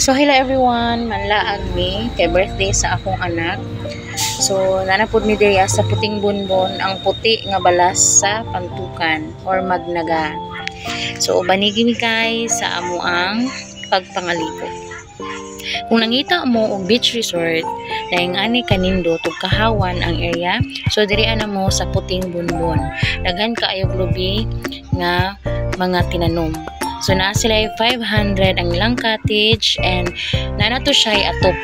So hello everyone, manlaag mi kay birthday sa akong anak. So nanapod mi diri sa Puting Bunbon ang puti nga balas sa Pantukan or Magnaga. So banigi mi kay sa amuang pagpangaligo. Kung nangita mo og beach resort, dahil ani kanindo tug kahawan ang area, so diri ana mo sa Puting Bunbon. Daghan kaayo lubi nga mga tinanom. So naa sila 500 ang ilang cottage and na to siya atop.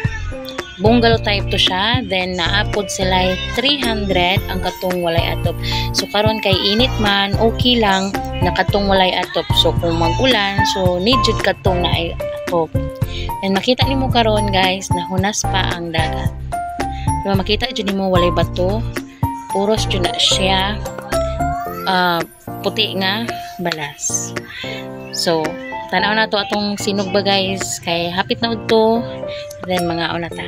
Bungalow type to siya, then naapod sila 300 ang katong walay atop. So karon kay init man, okay lang nakatong walay atop. So kung mag-ulan, so need jud katong na ay atop. And makita nimo karon guys, nahunas pa ang dagat. Diba makita jud nimo walay bato, puros jud na siya puti nga balas. So, tanaw na to atong sinugba guys, kay hapit na udto, then mga una ta.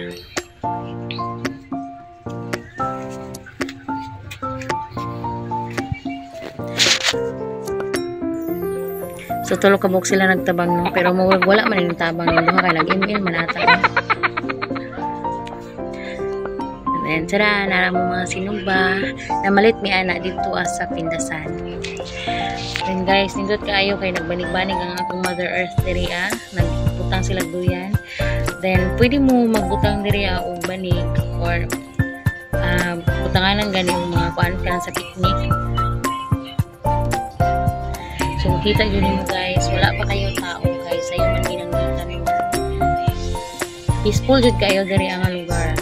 So tulo kabuk sila nagtabang no, pero wala man yung tabang nila kay nag-email man ata. Then tara na mo mga sinugba na malit mi ana dito sa Pindasan. Then guys, nindot kaayo kay nagbanig-banig ang akong Mother Earth diri nagbutang sila duyan. Then pwede mo magbutang diri og banig or butanganan gani yung mga kuan ka sa picnic. So makita yun mo guys, wala pa kayo tao guys, sayo man ginangitan mo. Peaceful jud kayo diri ang lugar.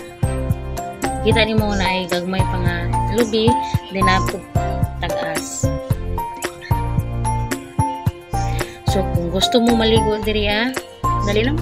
Kita nimo na ay gagmay pa nga lubi, then napog tag-as. So kung gusto mo maligo diri dali lang.